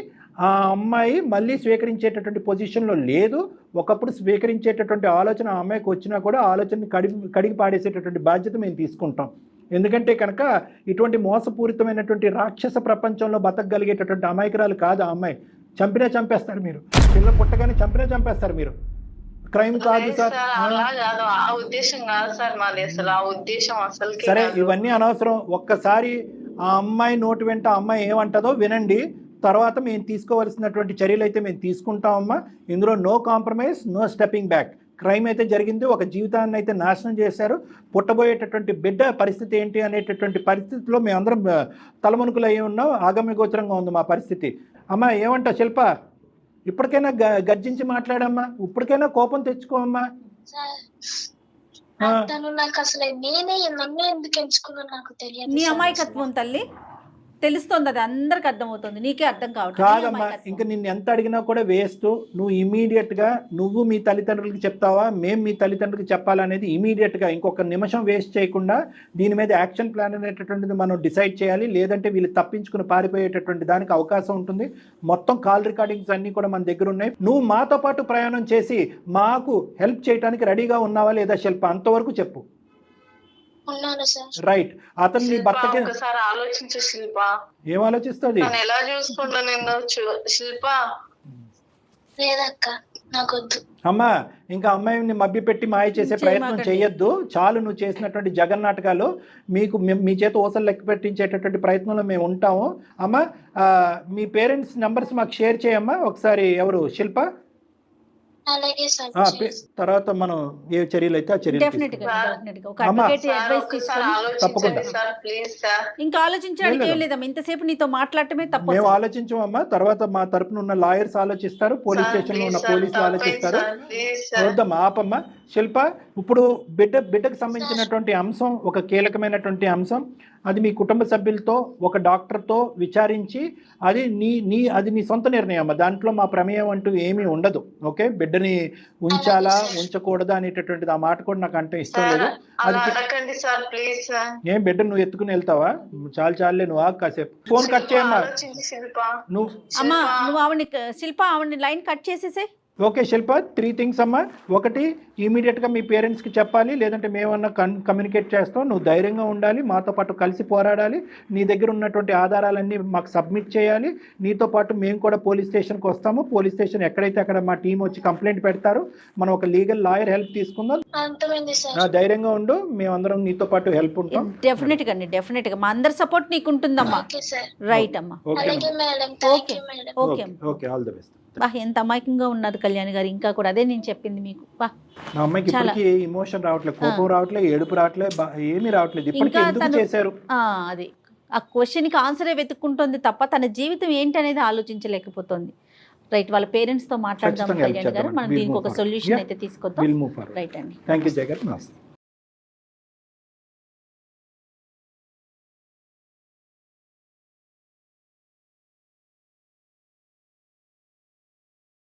ఆ అమ్మాయి మళ్ళీ స్వీకరించేటటువంటి పొజిషన్లో లేదు. ఒకప్పుడు స్వీకరించేటటువంటి ఆలోచన ఆ అమ్మాయికి వచ్చినా కూడా ఆలోచనని కడిగి పాడేసేటటువంటి బాధ్యత మేము తీసుకుంటాం. ఎందుకంటే కనుక ఇటువంటి మోసపూరితమైనటువంటి రాక్షస ప్రపంచంలో బతకగలిగేటటువంటి అమాయకురాలు కాదు ఆ అమ్మాయి. చంపినా చంపేస్తారు మీరు, పిల్ల పుట్టగానే చంపినా చంపేస్తారు మీరు. క్రైమ్ కాదు సార్. అలా కాదు, ఆ ఉద్దేశం కాదు సార్ మాది, అసలు ఆ ఉద్దేశం అసలు. సరే, ఇవన్నీ అనవసరం. ఒక్కసారి ఆ అమ్మాయి నోటి వెంట ఆ అమ్మాయి ఏమంటుందో వినండి. తర్వాత మేము తీసుకోవాల్సినటువంటి చర్యలు అయితే మేము తీసుకుంటామమ్మా. ఇందులో no compromise, no stepping back. Crime అయితే జరిగింది, ఒక జీవితాన్ని అయితే నాశనం చేశారు. పుట్టబోయేటటువంటి బిడ్డ పరిస్థితి ఏంటి అనేటటువంటి పరిస్థితిలో మేమందరం తలమునుకులు అయ్యి ఉన్నాం. ఆగమ్య గోచరంగా ఉంది మా పరిస్థితి. అమ్మా ఏమంటావు శిల్ప? ఇప్పటికైనా గర్జించి మాట్లాడమ్మా, ఇప్పటికైనా కోపం తెచ్చుకోమ్మా. తను నాకు అసలు నేనే నన్ను ఎందుకు ఎంచుకున్నా నాకు తెలియదు. నీ అమాయకత్వం తల్లి తెలుస్తుంది, అది అందరికి అర్థమవుతుంది, నీకే అర్థం కాదమ్మా. కావట్లేదు. ఇంకా నిన్ను ఎంత అడిగినా కూడా వేస్ట్. నువ్వు ఇమీడియట్గా నువ్వు మీ తల్లిదండ్రులకి చెప్తావా, మేము మీ తల్లిదండ్రులకి చెప్పాలనేది ఇమీడియట్గా ఇంకొక నిమిషం వేస్ట్ చేయకుండా దీని మీద యాక్షన్ ప్లాన్ అనేటటువంటిది మనం డిసైడ్ చేయాలి. లేదంటే వీళ్ళు తప్పించుకుని పారిపోయేటటువంటి దానికి అవకాశం ఉంటుంది. మొత్తం కాల్ రికార్డింగ్స్ అన్నీ కూడా మన దగ్గర ఉన్నాయి. నువ్వు మాతో పాటు ప్రయాణం చేసి మాకు హెల్ప్ చేయడానికి రెడీగా ఉన్నావా లేదా శిల్ప? అంతవరకు చెప్పు. రైట్. అతను నీ భర్తకి ఒకసారి ఆలోచించు శిల్ప. ఏం ఆలోచిస్తుంది? ఎలా చూసుకుంటా నిన్ను శిల్ప? లేదక్క నాకొద్దు. అమ్మా, ఇంకా అమ్మాయిని మభ్యపెట్టి మాయ చేసే ప్రయత్నం చేయొద్దు. చాలు నువ్వు చేసినటువంటి జగన్నాటకాలు. మీకు మీ చేత ఊసలు లెక్క పెట్టించేటటువంటి ప్రయత్నంలో మేము ఉంటాము. అమ్మా, మీ పేరెంట్స్ నెంబర్స్ మాకు షేర్ చేయమ్మా ఒకసారి. ఎవరు? శిల్ప. అలాగే సార్. తర్వాత మనం ఏ చర్యలు అయితే ఆ చర్యలు తప్పకుండా. ఇంకా ఆలోచించడానికి ఏం లేదమ్మా, ఇంతసేపు నీతో మాట్లాడటమే తప్పు. మేము ఆలోచించమమ్మా. తర్వాత మా తరపున ఉన్న లాయర్స్ ఆలోచిస్తారు, పోలీస్ స్టేషన్ లో ఉన్న పోలీసులు ఆలోచిస్తారు. చూద్దాం, ఆపమ్మా. శిల్ప, ఇప్పుడు బిడ్డకు సంబంధించినటువంటి అంశం ఒక కీలకమైనటువంటి అంశం. అది మీ కుటుంబ సభ్యులతో ఒక డాక్టర్తో విచారించి అది నీ సొంత నిర్ణయం. దాంట్లో మా ప్రమేయం అంటూ ఏమీ ఉండదు. ఓకే, బిడ్డని ఉంచాలా ఉంచకూడదా అనేటటువంటిది ఆ మాట కూడా నాకు అంటే ఇష్టం లేదు. అది ఏం బిడ్డ నువ్వు ఎత్తుకుని వెళ్తావా? చాలే, నువ్వు కాసేపు ఫోన్ కట్ చేయమ్మా. నువ్వు ఆవిడని లైన్ కట్ చేసేసే. ఓకే శిల్ప, 3 things అమ్మా. ఒకటి, ఇమీడియట్గా మీ పేరెంట్స్కి చెప్పాలి, లేదంటే మేమన్నా కమ్యూనికేట్ చేస్తాం. నువ్వు ధైర్యంగా ఉండాలి, మాతో పాటు కలిసి పోరాడాలి. నీ దగ్గర ఉన్నటువంటి ఆధారాలన్నీ మాకు సబ్మిట్ చేయాలి. నీతో పాటు మేము కూడా పోలీస్ స్టేషన్కి వస్తాము. పోలీస్ స్టేషన్ ఎక్కడైతే అక్కడ మా టీం వచ్చి కంప్లైంట్ పెడతారు. మనం ఒక లీగల్ లాయర్ హెల్ప్ తీసుకుందాం. ధైర్యంగా ఉండు, మేమందరం నీతో పాటు హెల్ప్ ఉంటాం. డెఫినెట్ గా మా అందరి సపోర్ట్ నీకు ఉంటుందమ్మా. రైట్ అమ్మా. Okay, all the best. ఎంత అమాయకంగా ఉన్నారు కళ్యాణ్ గారు. ఇంకా కూడా అదే నేను చెప్పింది మీకు. నా అమ్మాయికి ఇప్పటికీ ఎమోషన్ రావట్లేదు, కోపం రావట్లేదు, ఏడుపు రావట్లేదు, ఏమీ రావట్లేదు. ఇప్పటికీ ఎందుకు చేశారు? అది ఆ క్వశ్చన్కి ఆన్సరే వెతుక్కుంటుంది తప్ప తన జీవితం ఏంటి అనేది ఆలోచించలేకపోతుంది. రైట్, వాళ్ళ పేరెంట్స్ తో మాట్లాడదాం కళ్యాణ్ గారు. మనం దీనికి ఒక సొల్యూషన్ అయితే తీసుకొద్దాం. రైట్ అండి. Thank you Jagan.